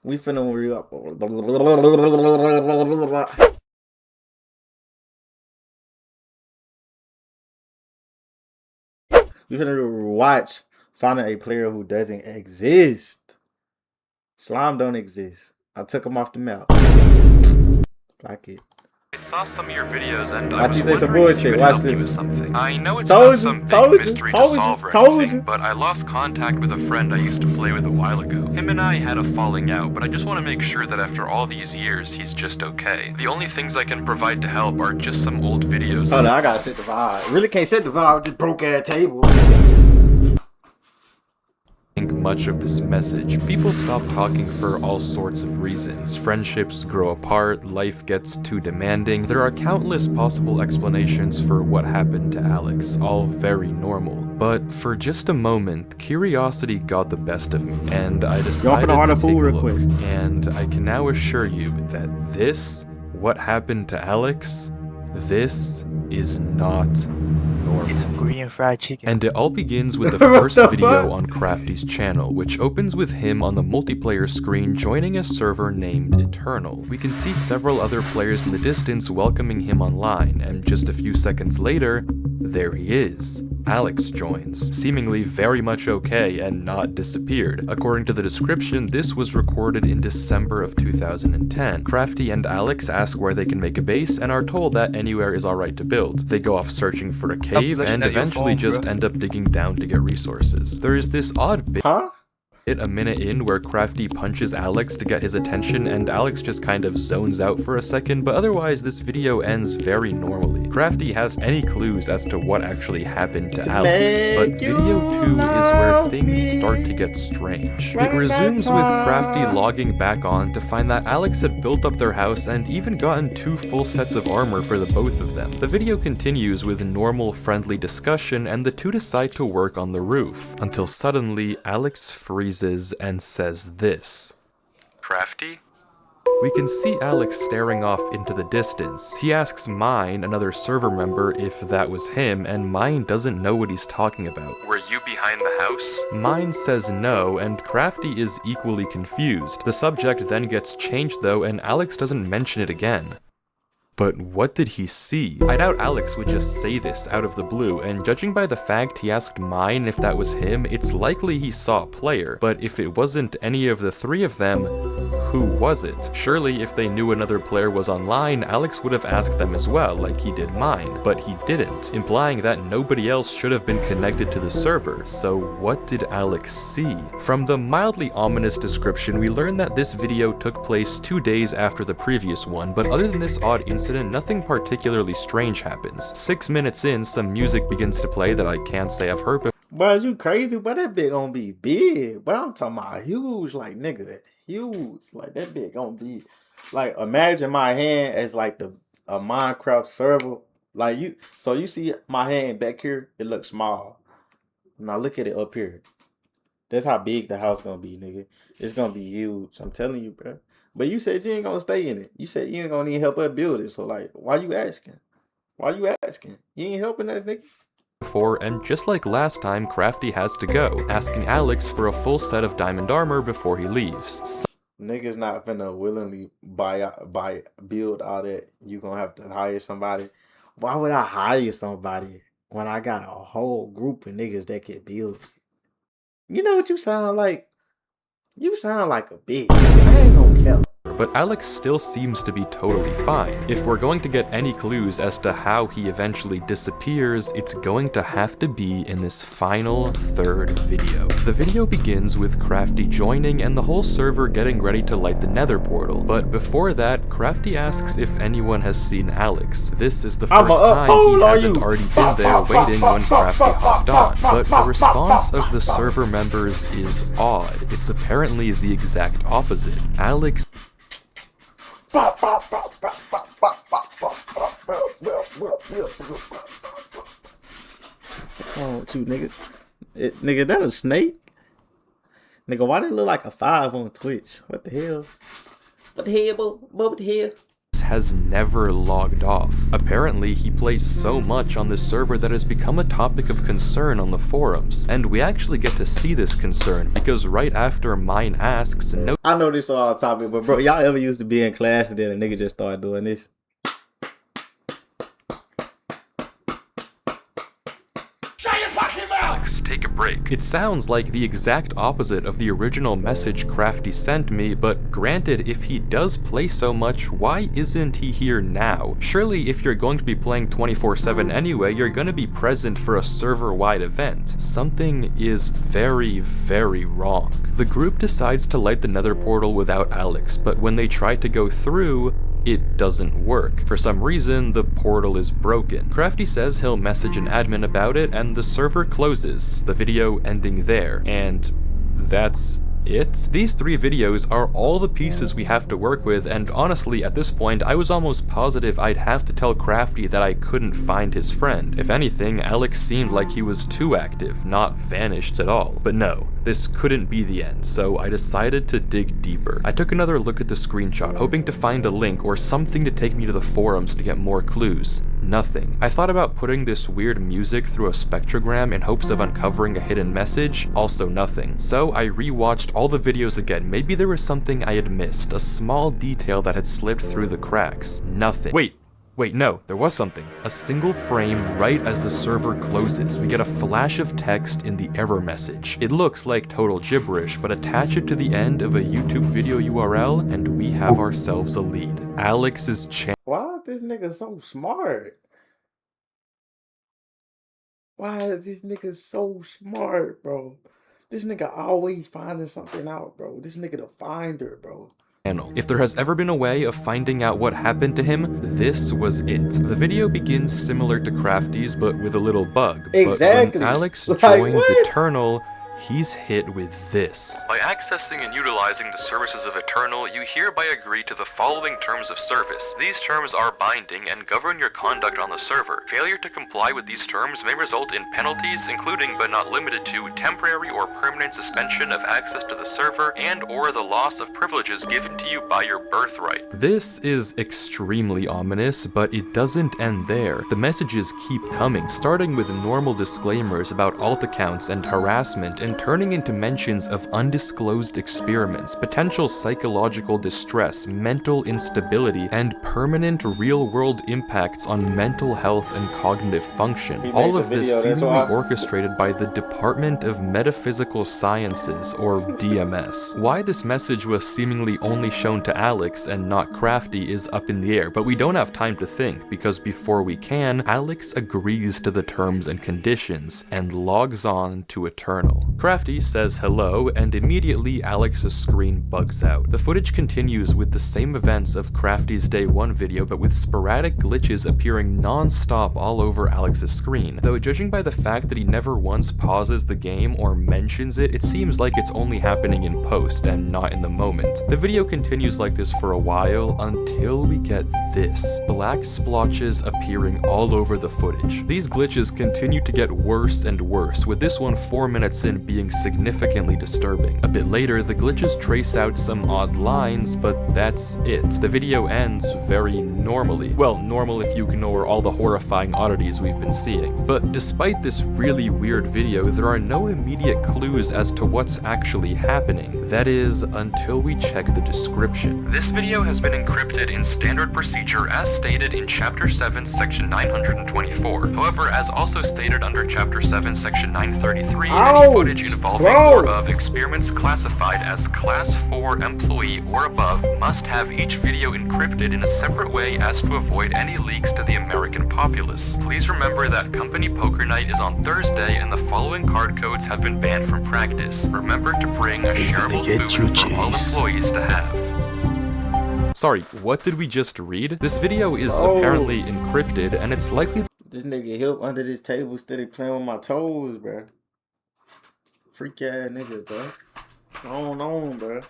We finna watch finding a player who doesn't exist. Slime don't exist. I took him off the map. Like it. I saw some of your videos and Watch I was you say some wondering if you bullshit. could Watch help me this. with something. I know it's Told not you, some big told you, mystery to told you, solve or told anything, you. but I lost contact with a friend I used to play with a while ago. Him and I had a falling out, but I just want to make sure that after all these years, he's just okay. The only things I can provide to help are just some old videos. Hold on, I gotta set the vibe. Really can't set the vibe with this broke ass table. Much of this message, people stop talking for all sorts of reasons. Friendships grow apart, life gets too demanding. There are countless possible explanations for what happened to Alex, all very normal. But for just a moment, curiosity got the best of me, and I decided to take a look. And I can now assure you that this, what happened to Alex, this is not normal. It's some Korean fried chicken. And it all begins with the first video on Crafty's channel, which opens with him on the multiplayer screen joining a server named Eternal. We can see several other players in the distance welcoming him online, and just a few seconds later, there he is. Alex joins, seemingly very much okay and not disappeared. According to the description, this was recorded in December of 2010. Crafty and Alex ask where they can make a base and are told that anywhere is alright to build. They go off searching for a cave and eventually just end up digging down to get resources. There is this odd bit a minute in where Crafty punches Alex to get his attention and Alex just kind of zones out for a second, but otherwise this video ends very normally. Crafty has any clues as to what actually happened to Alex, but video 2 is where things start to get strange. It resumes with Crafty logging back on to find that Alex had built up their house and even gotten 2 full sets of armor for the both of them. The video continues with normal friendly discussion and the two decide to work on the roof, until suddenly Alex freezes and says this. Crafty? We can see Alex staring off into the distance. He asks Mine, another server member, if that was him, and Mine doesn't know what he's talking about. Were you behind the house? Mine says no, and Crafty is equally confused. The subject then gets changed though, and Alex doesn't mention it again. But what did he see? I doubt Alex would just say this out of the blue, and judging by the fact he asked Mine if that was him, it's likely he saw a player. But if it wasn't any of the 3 of them, who was it? Surely if they knew another player was online, Alex would have asked them as well, like he did Mine, but he didn't, implying that nobody else should have been connected to the server. So what did Alex see? From the mildly ominous description, we learn that this video took place 2 days after the previous one, but other than this odd incident, nothing particularly strange happens. 6 minutes in, some music begins to play that I can't say I've heard before. But you crazy? But that bit gonna be big. But I'm talking about huge, like nigga, huge. Like that bit gonna be like, imagine my hand as like a Minecraft server. Like you, so you see my hand back here, it looks small. Now look at it up here. That's how big the house gonna be, nigga. It's gonna be huge. I'm telling you, bro. But you said you ain't gonna stay in it. You said you ain't gonna need help us build it. So like, why you asking? Why you asking? You ain't helping us, nigga. And just like last time, Crafty has to go, asking Alex for a full set of diamond armor before he leaves. Niggas not finna willingly build all that. You gonna have to hire somebody. Why would I hire somebody when I got a whole group of niggas that can build it? You know what you sound like? You sound like a bitch. I ain't gonna care. But Alex still seems to be totally fine. If we're going to get any clues as to how he eventually disappears, it's going to have to be in this final 3rd video. The video begins with Crafty joining and the whole server getting ready to light the nether portal. But before that, Crafty asks if anyone has seen Alex. This is the first time he hasn't already been there waiting when Crafty hopped on. But the response of the server members is odd. It's apparently the exact opposite. Alex Oh, two nigga. Nigga, that a snake? Nigga, why they look like a 5 on Twitch? What the hell? What the hell, bro? What the hell? has never logged off. Apparently, he plays so much on this server that has become a topic of concern on the forums, and we actually get to see this concern because right after Mine asks, no. I know this all topic, but bro, y'all ever used to be in class and then a nigga just started doing this? Alex, take a break. It sounds like the exact opposite of the original message Crafty sent me, but granted, if he does play so much, why isn't he here now? Surely if you're going to be playing 24/7 anyway, you're gonna be present for a server-wide event. Something is very, very wrong. The group decides to light the nether portal without Alex, but when they try to go through, it doesn't work. For some reason, the portal is broken. Crafty says he'll message an admin about it, and the server closes, the video ending there. And that's it? These 3 videos are all the pieces we have to work with, and honestly, at this point, I was almost positive I'd have to tell Crafty that I couldn't find his friend. If anything, Alex seemed like he was too active, not vanished at all. But no, this couldn't be the end, so I decided to dig deeper. I took another look at the screenshot, hoping to find a link or something to take me to the forums to get more clues. Nothing. I thought about putting this weird music through a spectrogram in hopes of uncovering a hidden message, also nothing. So I rewatched all the videos again. Maybe there was something I had missed, a small detail that had slipped through the cracks. Nothing. Wait, no, there was something. A single frame right as the server closes. We get a flash of text in the error message. It looks like total gibberish, but attach it to the end of a YouTube video URL and we have ourselves a lead. Alex's channel. Why is this nigga so smart? Why is this nigga so smart, bro? This nigga always finding something out, bro. This nigga the finder, bro. If there has ever been a way of finding out what happened to him, this was it. The video begins similar to Crafty's, but with a little bug. Exactly. But when Alex Like, joins what? Eternal, he's hit with this. By accessing and utilizing the services of Eternal, you hereby agree to the following terms of service. These terms are binding and govern your conduct on the server. Failure to comply with these terms may result in penalties, including but not limited to temporary or permanent suspension of access to the server and or the loss of privileges given to you by your birthright. This is extremely ominous, but it doesn't end there. The messages keep coming, starting with normal disclaimers about alt accounts and harassment, and turning into mentions of undisclosed experiments, potential psychological distress, mental instability, and permanent real-world impacts on mental health and cognitive function. All of this seemingly orchestrated by the Department of Metaphysical Sciences, or DMS. Why this message was seemingly only shown to Alex and not Crafty is up in the air, but we don't have time to think, because before we can, Alex agrees to the terms and conditions, and logs on to Eternal. Crafty says hello, and immediately Alex's screen bugs out. The footage continues with the same events of Crafty's Day 1 video, but with sporadic glitches appearing non-stop all over Alex's screen. Though judging by the fact that he never once pauses the game or mentions it, it seems like it's only happening in post and not in the moment. The video continues like this for a while until we get this. Black splotches appearing all over the footage. These glitches continue to get worse and worse, with this one 4 minutes in being significantly disturbing. A bit later, the glitches trace out some odd lines, but that's it. The video ends very normally. Well, normal if you ignore all the horrifying oddities we've been seeing. But despite this really weird video, there are no immediate clues as to what's actually happening. That is, until we check the description. This video has been encrypted in standard procedure as stated in Chapter 7, Section 924. However, as also stated under Chapter 7, Section 933, any footage involving or of experiments classified as Class 4 employee or above must have each video encrypted in a separate way as to avoid any leaks to the American populace. Please remember that Company Poker Night is on Thursday and the following card codes have been banned from practice. Remember to bring a shareable food for all employees to have. Sorry, what did we just read? This video is apparently encrypted and it's likely— This nigga help under this table steady playing with my toes, bro. Freak ass nigga, bro. Going on, bro.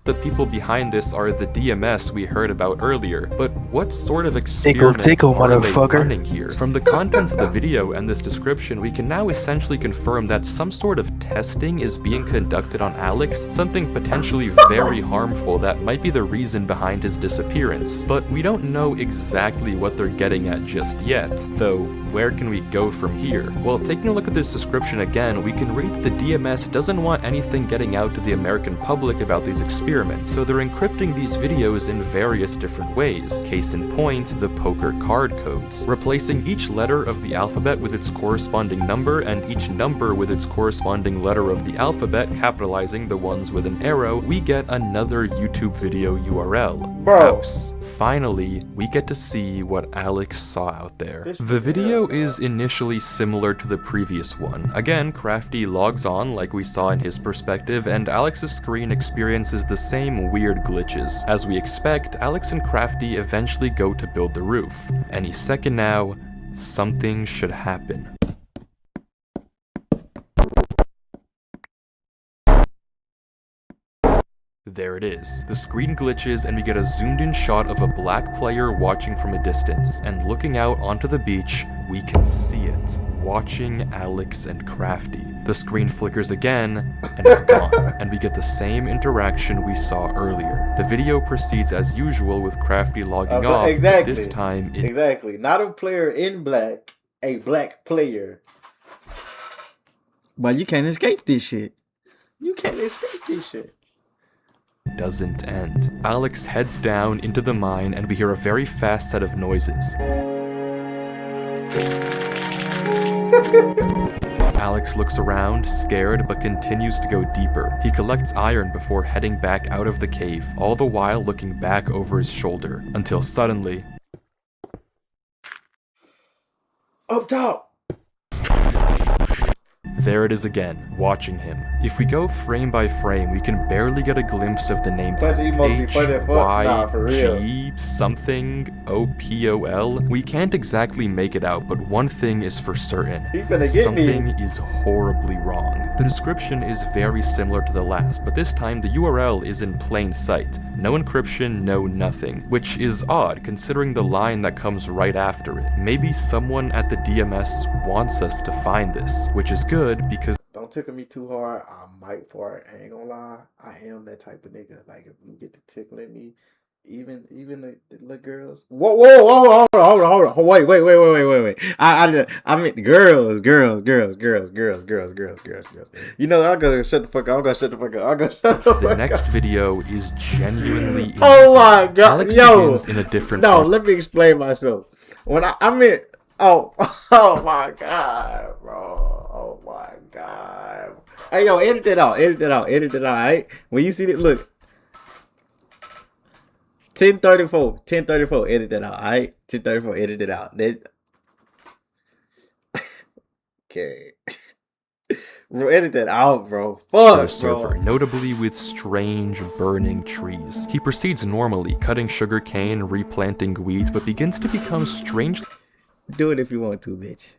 The people behind this are the DMS we heard about earlier, but what sort of experiment are they motherfucker. running here? From the contents of the video and this description, we can now essentially confirm that some sort of testing is being conducted on Alex, something potentially very harmful that might be the reason behind his disappearance. But we don't know exactly what they're getting at just yet, though where can we go from here? Well, taking a look at this description again, we can read that the DMS doesn't want anything getting out to the American public about these experiments, so they're encrypting these videos in various different ways. Case in point, the poker card codes. Replacing each letter of the alphabet with its corresponding number and each number with its corresponding letter of the alphabet, capitalizing the ones with an arrow, we get another YouTube video URL. Bro. House. Finally, we get to see what Alex saw out there. The video is initially similar to the previous one. Again, Crafty logs on like we saw in his perspective, and Alex's screen experiences the same weird glitches. As we expect, Alex and Crafty eventually go to build the roof. Any second now, something should happen. There it is. The screen glitches and we get a zoomed in shot of a black player watching from a distance, and looking out onto the beach, we can see it, watching Alex and Crafty. The screen flickers again, and it's gone, and we get the same interaction we saw earlier. The video proceeds as usual with Crafty logging off, but this time Exactly. Not a player in black, a black player. But you can't escape this shit. You can't escape this shit. Doesn't end. Alex heads down into the mine and we hear a very fast set of noises. Alex looks around, scared, but continues to go deeper. He collects iron before heading back out of the cave, all the while looking back over his shoulder, until suddenly... Up top! There it is again, watching him. If we go frame by frame, we can barely get a glimpse of the name tag. H-Y-G something O-P-O-L. We can't exactly make it out, but one thing is for certain. Something is horribly wrong. The description is very similar to the last, but this time the URL is in plain sight. No encryption, no nothing, which is odd considering the line that comes right after it. Maybe someone at the DMS wants us to find this, which is good because... Don't tickle me too hard, I might fart. I ain't gonna lie, I am that type of nigga. Like, if you get to tickling me, even the little girls. Whoa, hold on. Wait. I meant girls. You know, I'm gonna shut the fuck up. The next video is genuinely insane. Oh my god, Alex begins in a different part. let me explain myself. When I meant, oh my god, bro. Oh my god. Hey, yo, edit it out, alright? When you see it, look. 1034, edit that out, alright? 1034, edit it out. Okay. Bro, edit that out, bro. Fuck, server, notably with strange burning trees. He proceeds normally, cutting sugarcane, replanting wheat, but begins to become strangely... Do it if you want to, bitch.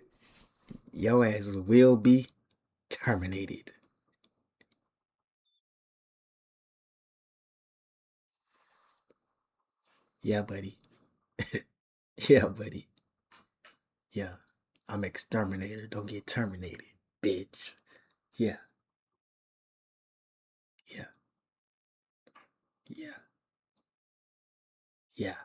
Your ass will be terminated. Yeah, buddy. Yeah, buddy. Yeah. I'm exterminator. Don't get terminated, bitch. Yeah. Yeah. Yeah. Yeah.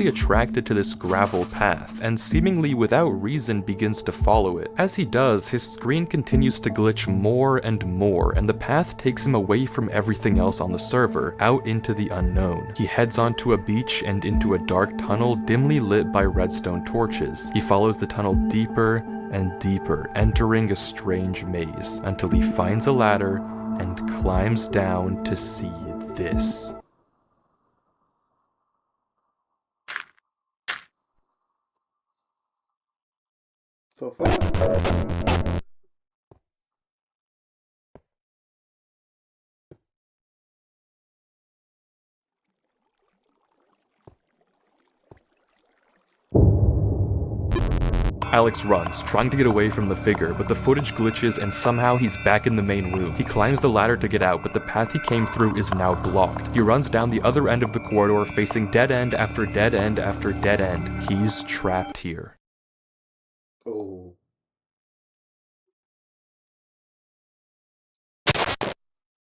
attracted to this gravel path, and seemingly without reason begins to follow it. As he does, his screen continues to glitch more and more, and the path takes him away from everything else on the server, out into the unknown. He heads onto a beach and into a dark tunnel dimly lit by redstone torches. He follows the tunnel deeper and deeper, entering a strange maze, until he finds a ladder and climbs down to see this. So far. Alex runs, trying to get away from the figure, but the footage glitches and somehow he's back in the main room. He climbs the ladder to get out, but the path he came through is now blocked. He runs down the other end of the corridor, facing dead end after dead end after dead end. He's trapped here. Oh.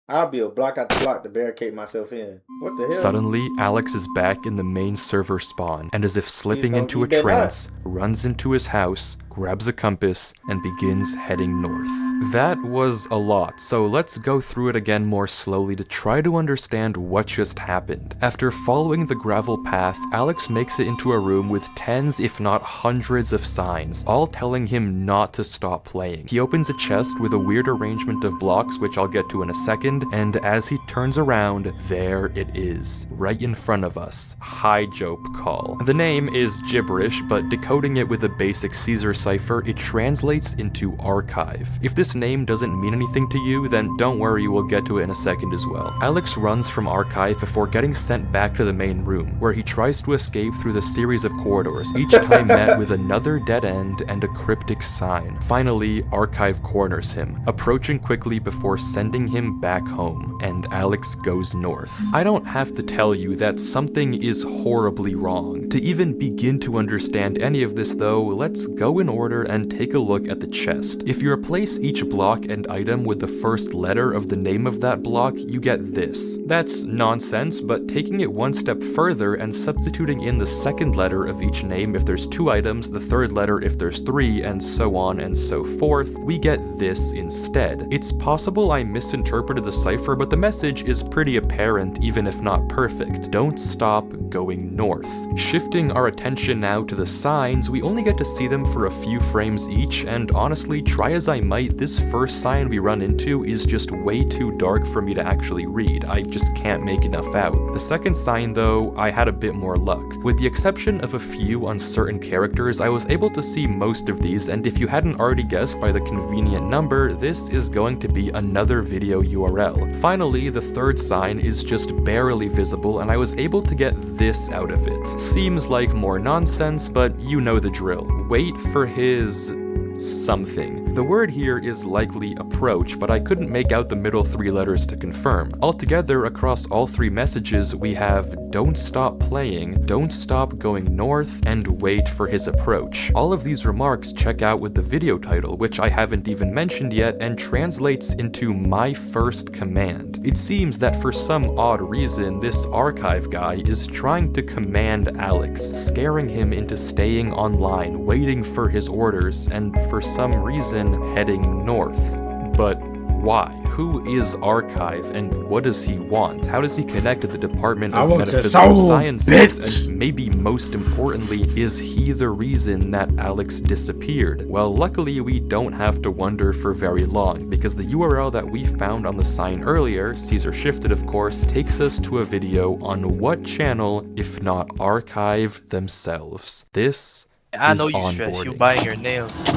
I'll be a block out the block to barricade myself in. What the hell? Suddenly, Alex is back in the main server spawn, and as if slipping into a trance, runs into his house, grabs a compass, and begins heading north. That was a lot, so let's go through it again more slowly to try to understand what just happened. After following the gravel path, Alex makes it into a room with tens if not hundreds of signs, all telling him not to stop playing. He opens a chest with a weird arrangement of blocks, which I'll get to in a second, and as he turns around, there it is, right in front of us. High Jope Call. The name is gibberish, but decoding it with a basic Caesar cipher, it translates into archive. If this name doesn't mean anything to you, then don't worry, we'll get to it in a second as well. Alex runs from archive before getting sent back to the main room, where he tries to escape through the series of corridors, each time met with another dead end and a cryptic sign. Finally, archive corners him, approaching quickly before sending him back home, and Alex goes north. I don't have to tell you that something is horribly wrong. To even begin to understand any of this though, let's go in order and take a look at the chest. If you replace each block and item with the first letter of the name of that block, you get this. That's nonsense, but taking it one step further and substituting in the second letter of each name if there's 2 items, the third letter if there's 3, and so on and so forth, we get this instead. It's possible I misinterpreted the cipher, but the message is pretty apparent even if not perfect. Don't stop going north. Shifting our attention now to the signs, we only get to see them for a few frames each, and honestly, try as I might, this first sign we run into is just way too dark for me to actually read. I just can't make enough out. The second sign though, I had a bit more luck. With the exception of a few uncertain characters, I was able to see most of these, and if you hadn't already guessed by the convenient number, this is going to be another video URL. Finally, the third sign is just barely visible, and I was able to get this out of it. Seems like more nonsense, but you know the drill. Wait for his something. The word here is likely approach, but I couldn't make out the middle 3 letters to confirm. Altogether, across all 3 messages, we have don't stop playing, don't stop going north, and wait for his approach. All of these remarks check out with the video title, which I haven't even mentioned yet, and translates into my first command. It seems that for some odd reason, this archive guy is trying to command Alex, scaring him into staying online, waiting for his orders, and for some reason heading north. But why? Who is Archive and what does he want? How does he connect to the Department of Metaphysical Sciences? And maybe most importantly, is he the reason that Alex disappeared? Well, luckily we don't have to wonder for very long, because the URL that we found on the sign earlier, Caesar shifted of course, takes us to a video on what channel, if not Archive themselves. This I is know you stress. You biting your nails.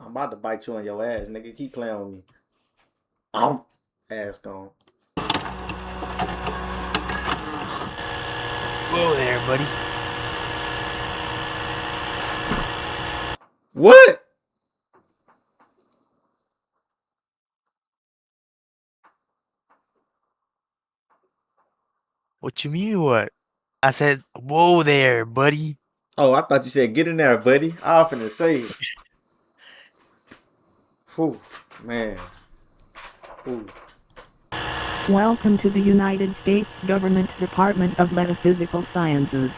I'm about to bite you on your ass, nigga. Keep playing with me. Ass gone. Whoa there, buddy. What? What you mean what? I said, whoa there, buddy. Oh, I thought you said get in there, buddy. I was finna say. Whew, man. Whew. Welcome to the United States Government Department of Metaphysical Sciences.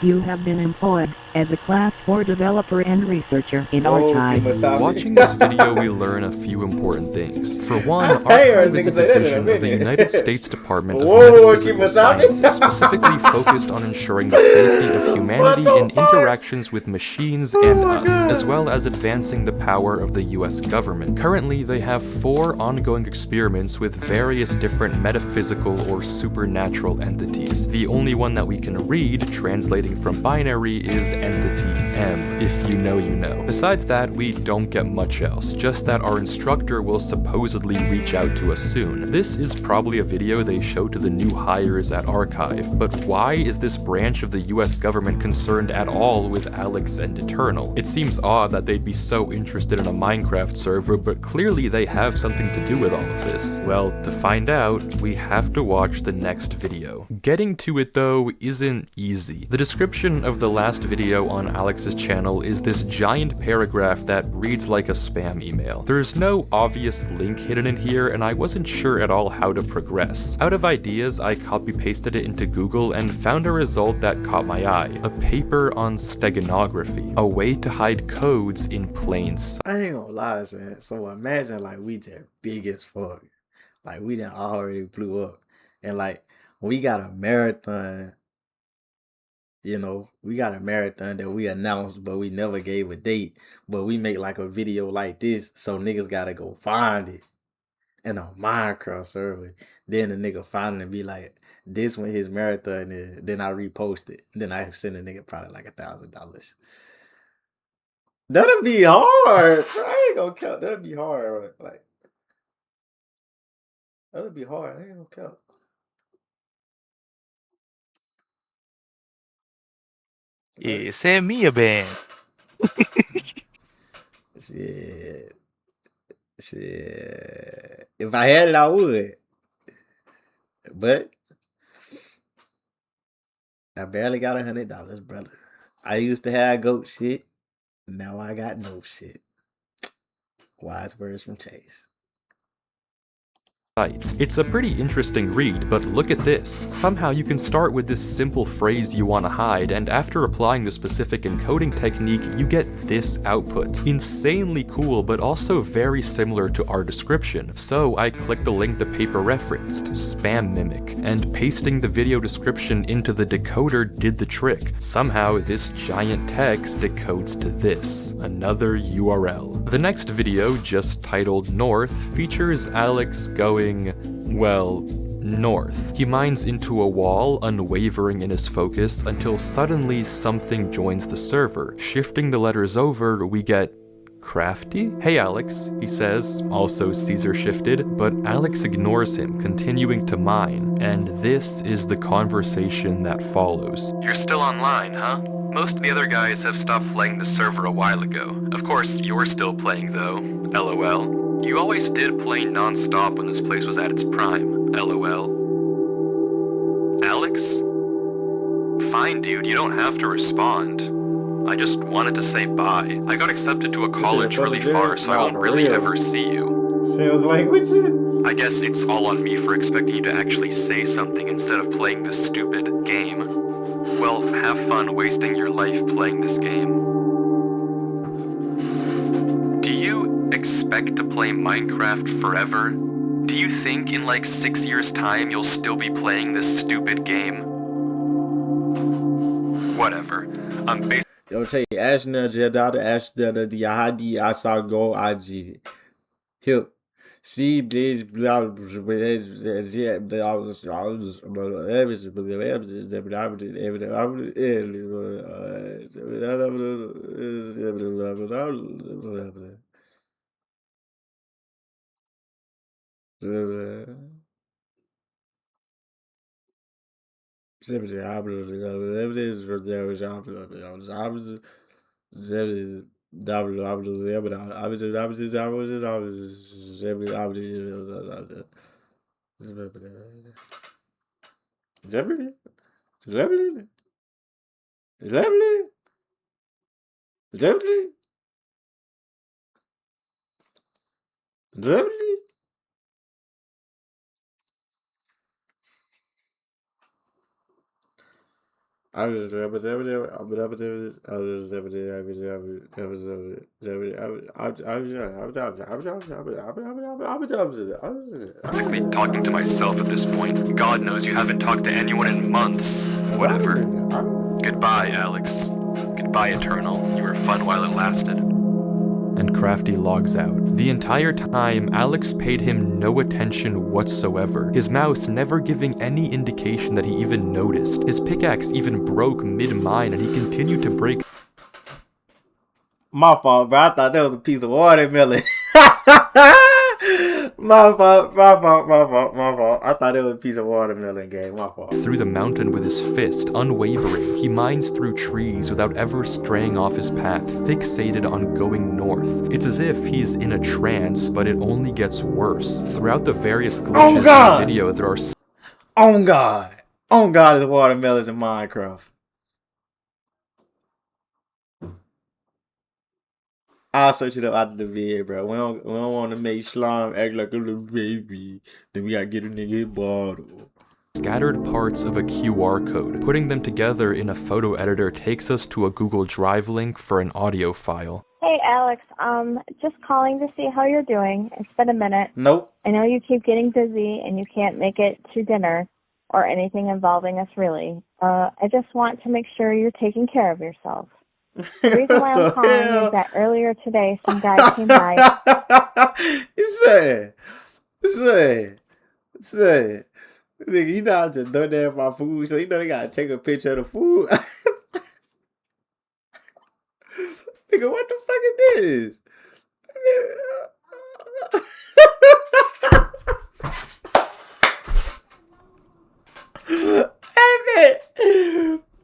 You have been employed as a Class 4 developer and researcher in Archive. Watching this video, we learn a few important things. For one, Archive is a division of the United States Department of Metaphysical Sciences, specifically focused on ensuring the safety of humanity in interactions with machines and us, as well as advancing the power of the US government. Currently, they have 4 ongoing experiments with various different metaphysical or supernatural entities. The only one that we can read, translating from binary, is entity M. If you know, you know. Besides that, we don't get much else, just that our instructor will supposedly reach out to us soon. This is probably a video they show to the new hires at Archive, but why is this branch of the US government concerned at all with Alex and Eternal? It seems odd that they'd be so interested in a Minecraft server, but clearly they have something to do with all of this. Well, to find out, we have to watch the next video. Getting to it though isn't easy. The description of the last video on Alex's channel is this giant paragraph that reads like a spam email. There's no obvious link hidden in here, and I wasn't sure at all how to progress. Out of ideas, I copy-pasted it into Google and found a result that caught my eye. A paper on steganography, a way to hide codes in plain sight. I ain't gonna lie, son. So imagine like we just big as fuck. Like we done already blew up. And like we got a marathon, you know, we got a marathon that we announced, but we never gave a date. But we make like a video like this, so niggas gotta go find it in a Minecraft server. Then the nigga find it and be like, this when his marathon is. Then I repost it. Then I send the nigga probably like $1,000. That'll be hard. I ain't gonna count. That'll be hard. Like, that'll be hard. I ain't gonna count. Yeah, send me a band. Shit. Shit. If I had it, I would. But I barely got $100, brother. I used to have goat shit. Now I got no shit. Wise words from Chase. It's a pretty interesting read, but look at this. Somehow you can start with this simple phrase you want to hide, and after applying the specific encoding technique, you get this output. Insanely cool, but also very similar to our description. So I clicked the link the paper referenced, Spam Mimic, and pasting the video description into the decoder did the trick. Somehow this giant text decodes to this, another URL. The next video, just titled North, features Alex going, well, north. He mines into a wall, unwavering in his focus, until suddenly something joins the server. Shifting the letters over, we get Crafty? Hey Alex, he says, also Caesar shifted, but Alex ignores him, continuing to mine, and this is the conversation that follows. You're still online, huh? Most of the other guys have stopped playing the server a while ago. Of course, you're still playing though, LOL. You always did play non-stop when this place was at its prime, LOL. Alex? Fine dude, you don't have to respond. I just wanted to say bye. I got accepted to a college really far, so I won't really ever see you. Sales language? I guess it's all on me for expecting you to actually say something instead of playing this stupid game. Well, have fun wasting your life playing this game. Do you expect to play Minecraft forever? Do you think in like 6 years' time you'll still be playing this stupid game? Whatever. I'm basically Eu sei, Ashna Jedada, Ashna de Yahadi, Asago, Aji. Hip. See, these talking to myself at this point. God knows you haven't talked to anyone in months. Whatever. Goodbye, Alex. Goodbye, Eternal. You were fun while it lasted. and Crafty logs out. The entire time, Alex paid him no attention whatsoever, his mouse never giving any indication that he even noticed. His pickaxe even broke mid-mine and he continued to break. My fault, bro. I thought that was a piece of watermelon. My fault. I thought it was a piece of watermelon, game. My fault. Through the mountain with his fist, unwavering, he mines through trees without ever straying off his path, fixated on going north. It's as if he's in a trance, but it only gets worse. Throughout the various glitches in the video, there are... Oh God, there's watermelons in Minecraft. I'll search it up after the video, bro. We don't want to make slime act like a little baby. Then we gotta get a nigga his bottle. Scattered parts of a QR code. Putting them together in a photo editor takes us to a Google Drive link for an audio file. Hey Alex, just calling to see how you're doing. It's been a minute. Nope. I know you keep getting busy and you can't make it to dinner or anything involving us really. I just want to make sure you're taking care of yourself. The reason why I'm calling is that earlier today some guy came by. Say. Nigga, you know how to do that my food, so you know they gotta take a picture of the food. Nigga, what the fuck is this?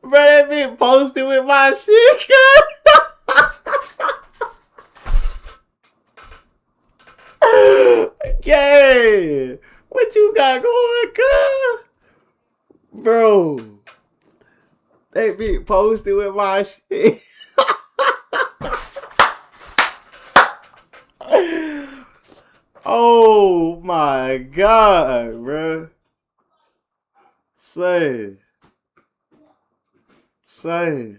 Bro, that bitch posted with my shit. Yeah. What you got going, cuz? Bro. That bitch posted with my shit. Oh my God, bro. Say. They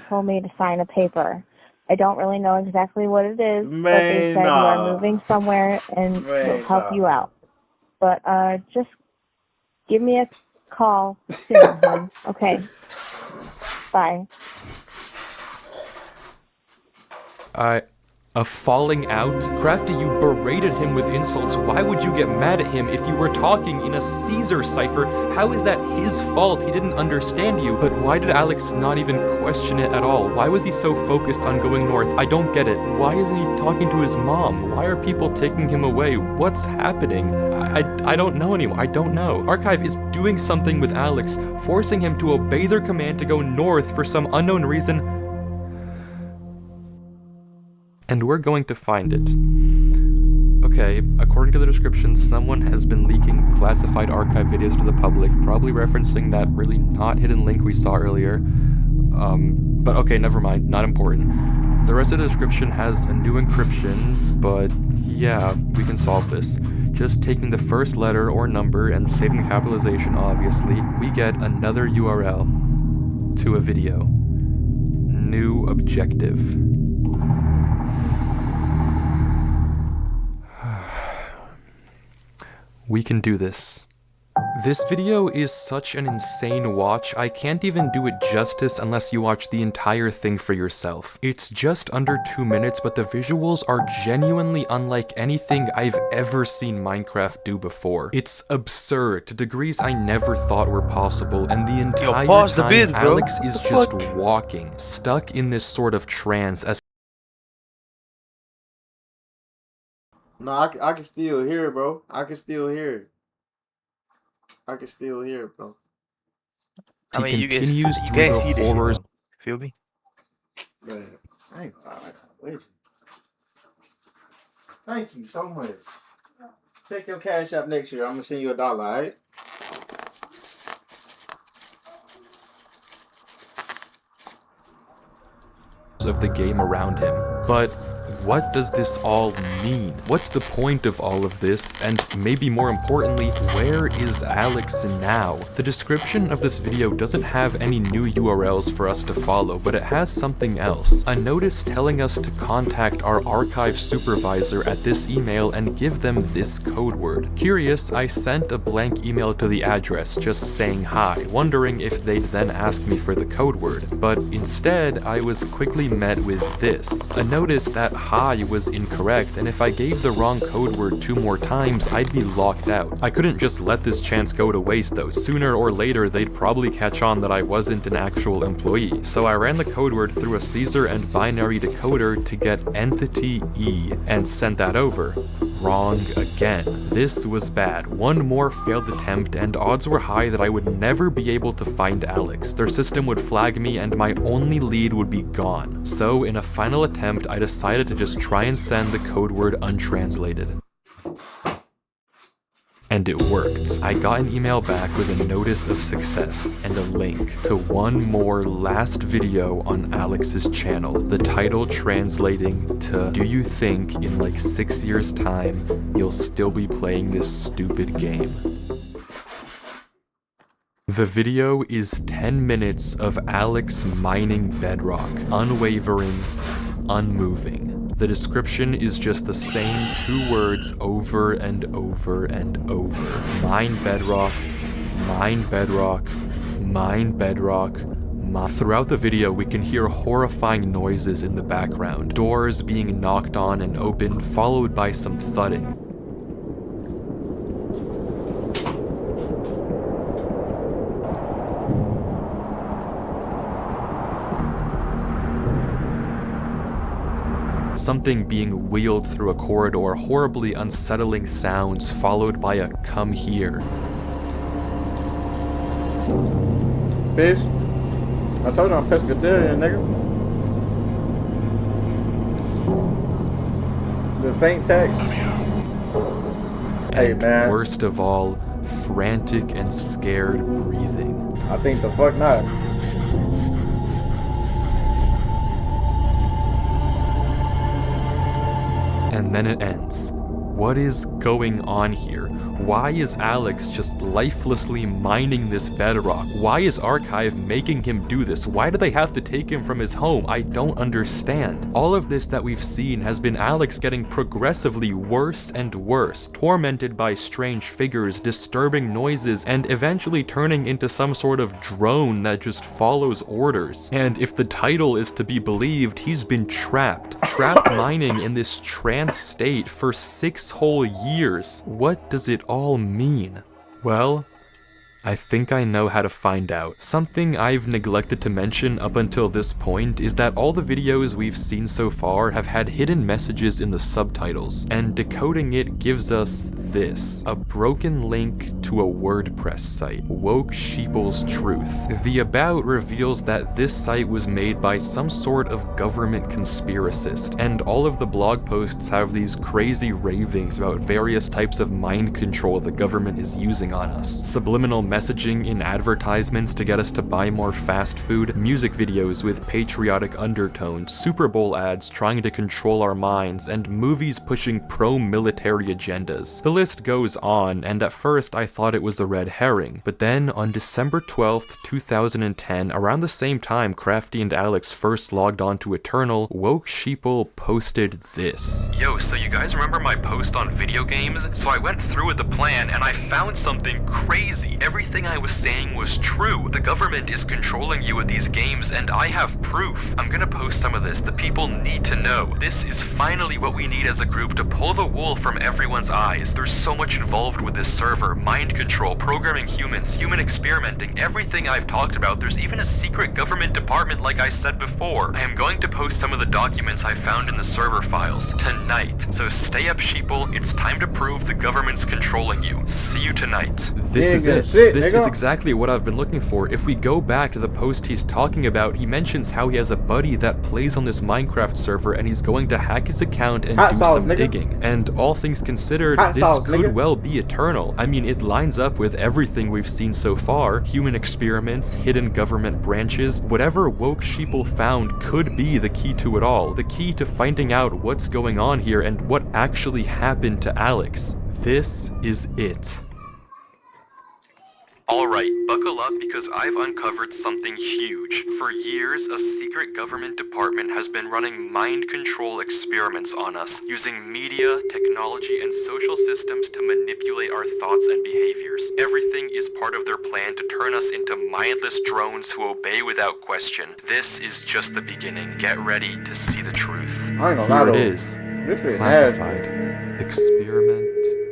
told me to sign a paper. I don't really know exactly what it is, but they said you are moving somewhere and we'll help you out. But just give me a call soon, hon. Okay. Bye. A falling out? Crafty, you berated him with insults. Why would you get mad at him if you were talking in a Caesar cipher? How is that his fault? He didn't understand you. But why did Alex not even question it at all? Why was he so focused on going north? I don't get it. Why isn't he talking to his mom? Why are people taking him away? What's happening? I don't know anymore. I don't know. Archive is doing something with Alex, forcing him to obey their command to go north for some unknown reason. And we're going to find it. Okay, according to the description, someone has been leaking classified archive videos to the public, probably referencing that really not hidden link we saw earlier. But okay, never mind, not important. The rest of the description has a new encryption, but yeah, we can solve this. Just taking the first letter or number and saving the capitalization, obviously, we get another URL to a video. New objective. We can do this. This video is such an insane watch, I can't even do it justice unless you watch the entire thing for yourself. It's just under 2 minutes, but the visuals are genuinely unlike anything I've ever seen Minecraft do before. It's absurd to degrees I never thought were possible, and the entire time Alex is just walking, stuck in this sort of trance as No, I can still hear it, bro. I can still hear it, bro. I mean, you continues can't through see the the horrors. Feel me? Man, I ain't wait. Thank you so much. Check your cash app next year. I'm gonna send you $1, alright? Of the game around him. But What does this all mean? What's the point of all of this? And maybe more importantly, where is Alex now? The description of this video doesn't have any new URLs for us to follow, but it has something else. A notice telling us to contact our archive supervisor at this email and give them this code word. Curious, I sent a blank email to the address just saying hi, wondering if they'd then ask me for the code word. But instead, I was quickly met with this. A notice that hi was incorrect, and if I gave the wrong code word 2 more times, I'd be locked out. I couldn't just let this chance go to waste though. Sooner or later, they'd probably catch on that I wasn't an actual employee. So I ran the code word through a Caesar and binary decoder to get entity E and sent that over. Wrong again. This was bad. One more failed attempt, and odds were high that I would never be able to find Alex. Their system would flag me and my only lead would be gone. So in a final attempt, I decided to just try and send the code word untranslated. And it worked. I got an email back with a notice of success and a link to one more last video on Alex's channel. The title translating to, "Do you think in like 6 years' time you'll still be playing this stupid game?" The video is 10 minutes of Alex mining bedrock, unwavering, unmoving. The description is just the same 2 words over and over and over. Mine bedrock, mine bedrock, mine bedrock. Throughout the video, we can hear horrifying noises in the background. Doors being knocked on and opened, followed by some thudding. Something being wheeled through a corridor, horribly unsettling sounds followed by a "come here." Bitch, I told you I'm pescatarian, nigga. This ain't text. Hey, man. Worst of all, frantic and scared breathing. I think the fuck not. And then it ends. What is going on here? Why is Alex just lifelessly mining this bedrock? Why is Archive making him do this? Why do they have to take him from his home? I don't understand. All of this that we've seen has been Alex getting progressively worse and worse, tormented by strange figures, disturbing noises, and eventually turning into some sort of drone that just follows orders. And if the title is to be believed, he's been trapped mining in this trance state for 6 whole years. What does it all mean? Well, I think I know how to find out. Something I've neglected to mention up until this point is that all the videos we've seen so far have had hidden messages in the subtitles, and decoding it gives us this. A broken link to a WordPress site, Woke Sheeple's Truth. The about reveals that this site was made by some sort of government conspiracist, and all of the blog posts have these crazy ravings about various types of mind control the government is using on us. Subliminal messaging in advertisements to get us to buy more fast food, music videos with patriotic undertones, Super Bowl ads trying to control our minds, and movies pushing pro-military agendas. The list goes on, and at first I thought it was a red herring, but then on December 12th, 2010, around the same time Crafty and Alex first logged on to Eternal, Woke Sheeple posted this. Yo, so you guys remember my post on video games? So I went through with the plan and I found something crazy. Everything I was saying was true. The government is controlling you with these games, and I have proof. I'm gonna post some of this. The people need to know. This is finally what we need as a group to pull the wool from everyone's eyes. There's so much involved with this server. Mind control, programming humans, human experimenting, everything I've talked about. There's even a secret government department like I said before. I am going to post some of the documents I found in the server files tonight. So stay up, sheeple. It's time to prove the government's controlling you. See you tonight. This is it. This is exactly what I've been looking for. If we go back to the post he's talking about, he mentions how he has a buddy that plays on this Minecraft server and he's going to hack his account and do some digging. And all things considered, this could nigga. well be eternal. I mean, it lines up with everything we've seen so far. Human experiments, hidden government branches, whatever woke sheeple found could be the key to it all. The key to finding out what's going on here and what actually happened to Alex. This is it. Alright, buckle up because I've uncovered something huge. For years, a secret government department has been running mind control experiments on us, using media, technology, and social systems to manipulate our thoughts and behaviors. Everything is part of their plan to turn us into mindless drones who obey without question. This is just the beginning. Get ready to see the truth. I ain't gonna lie Here it though. is. This is Classified. nasty. Experiment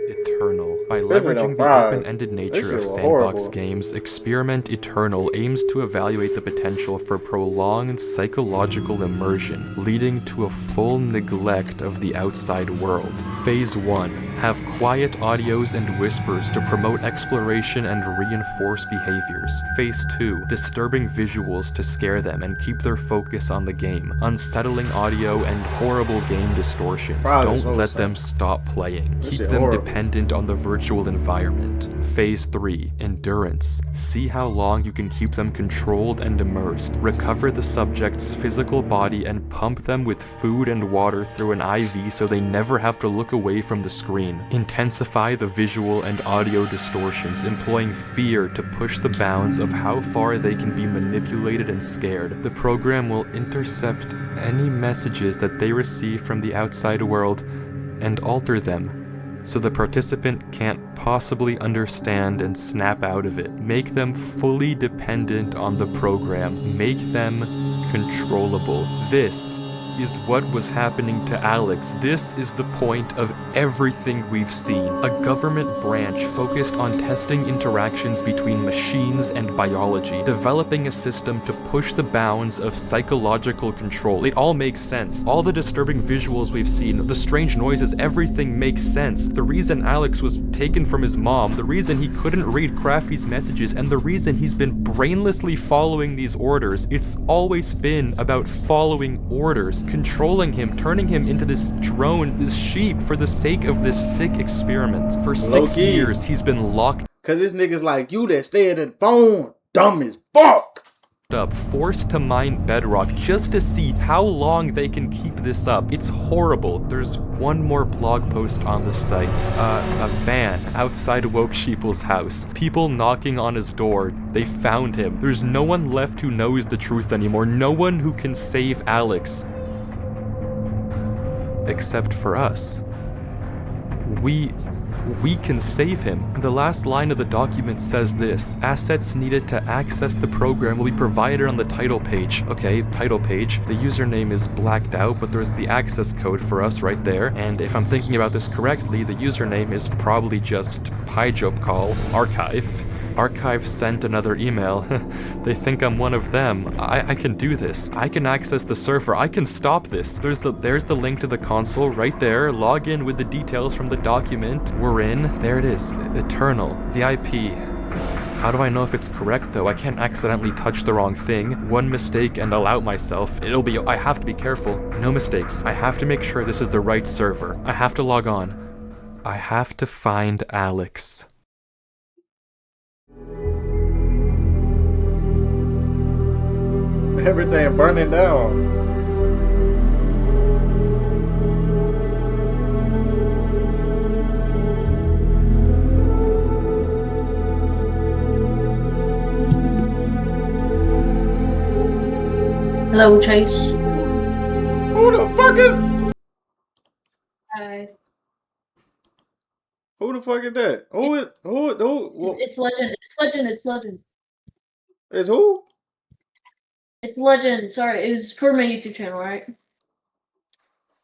Eternal. By This is leveraging the fried. open-ended This nature shit of was sandbox horrible. games, Experiment Eternal aims to evaluate the potential for prolonged psychological immersion, leading to a full neglect of the outside world. Phase 1. Have quiet audios and whispers to promote exploration and reinforce behaviors. Phase 2. Disturbing visuals to scare them and keep their focus on the game. Unsettling audio and horrible game distortions. Probably Don't so let sad. them stop playing. This Keep shit them horrible. dependent on the virtual environment. Phase 3. Endurance. See how long you can keep them controlled and immersed. Recover the subject's physical body and pump them with food and water through an IV so they never have to look away from the screen. Intensify the visual and audio distortions, employing fear to push the bounds of how far they can be manipulated and scared. The program will intercept any messages that they receive from the outside world and alter them, so the participant can't possibly understand and snap out of it. Make them fully dependent on the program. Make them controllable. This is what was happening to Alex. This is the point of everything we've seen. A government branch focused on testing interactions between machines and biology, developing a system to push the bounds of psychological control. It all makes sense. All the disturbing visuals we've seen, the strange noises, everything makes sense. The reason Alex was taken from his mom, the reason he couldn't read Crafty's messages, and the reason he's been brainlessly following these orders, it's always been about following orders, controlling him, turning him into this drone, this sheep, for the sake of this sick experiment. For 6 Low-key. years, he's been locked Cause this nigga's like you that stay at the phone, dumb as fuck. up, forced to mine bedrock just to see how long they can keep this up. It's horrible. There's one more blog post on the site. A van outside Woke Sheeple's house. People knocking on his door. They found him. There's no one left who knows the truth anymore. No one who can save Alex. Except for us. We can save him. The last line of the document says this: assets needed to access the program will be provided on the title page. Okay, title page. The username is blacked out, but there's the access code for us right there. And if I'm thinking about this correctly, the username is probably just pijopcall archive. Archive sent another email. They think I'm one of them. I can do this. I can access the server. I can stop this. There's the link to the console right there. Log in with the details from the document. We're in. There it is. Eternal. The IP. How do I know if it's correct though? I can't accidentally touch the wrong thing. One mistake and I'll out myself. I have to be careful. No mistakes. I have to make sure this is the right server. I have to log on. I have to find Alex. Everything burning down. Hello, Chase. Who the fuck is? Hi. Who the fuck is that? Who? It's Legend. It's Legend. It's Legend. Is who? It's Legend. Sorry, it was for my YouTube channel, right?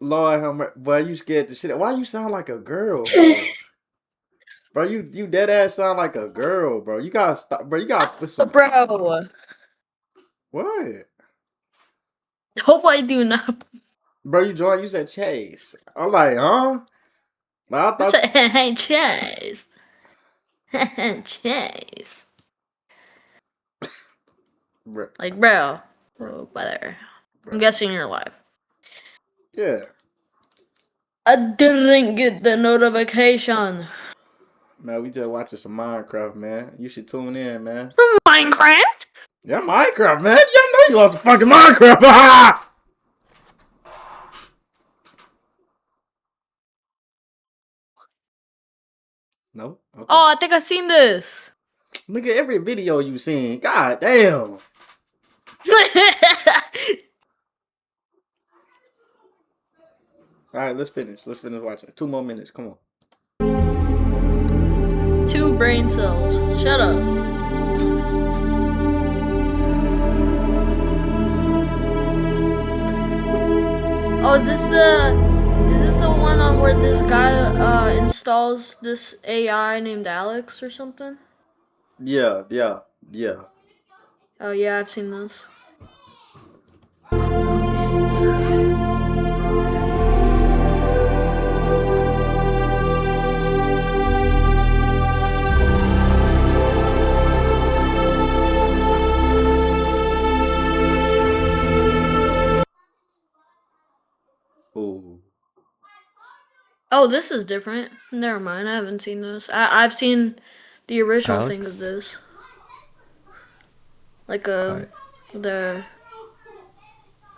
Lord, how much? Boy, you scared the shit. Why you sound like a girl, bro? Bro, you dead ass sound like a girl, bro. You gotta stop, bro. You gotta put some. Bro, What? hope I do not. Bro, you said Chase. I'm like, huh? But I thought. Hey, Chase. Chase. Bro, Like, bro. Oh, whatever. I'm guessing you're alive. yeah. I didn't get the notification. Man, we just watching some Minecraft, man. You should tune in, man. Minecraft? Yeah, Minecraft, man. Y'all know you lost some fucking Minecraft. No? Okay. Oh, I think I seen this. Look at every video you seen. God damn. Alright, let's finish. Let's finish watching. 2 more minutes. Come on. 2 brain cells. Shut up. Oh, is this the one on where this guy installs this AI named Alex or something? Yeah. Oh yeah, I've seen this. Ooh. Oh, this is different. Never mind, I haven't seen this. I've seen the original thing of Alex? this. Like Hi. the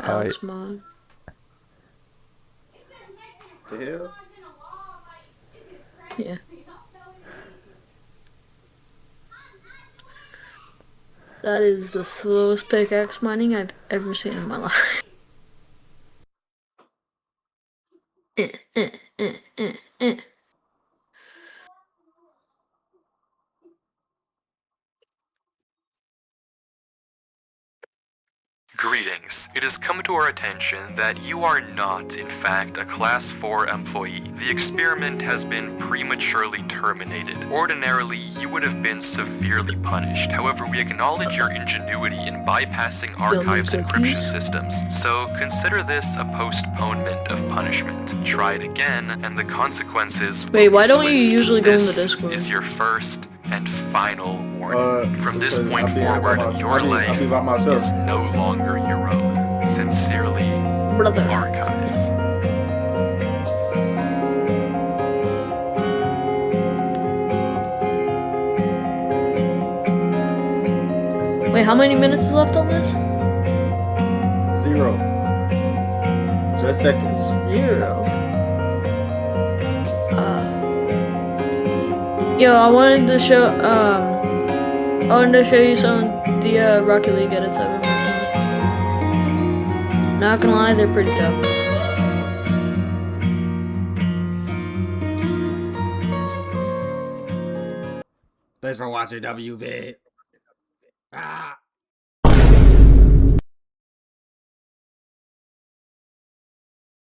Alex mod. The hell? Yeah. That is the slowest pickaxe mining I've ever seen in my life. Greetings. It has come to our attention that you are not, in fact, a Class 4 employee. The experiment has been prematurely terminated. Ordinarily, you would have been severely punished. However, we acknowledge your ingenuity in bypassing archives encryption systems, so consider this a postponement of punishment. Try it again, and the consequences will Wait, why be don't you swift. usually go in the This Discord? is your first and final warning. From this because point forward, your I'll life be by myself. is no longer your own. Sincerely, Brother. Archive. Wait, how many minutes is left on this? 0. Just seconds. 0. Yo, I wanted to show you some of the Rocket League edits I've been working on. Not gonna lie, they're pretty tough. Thanks for watching WV.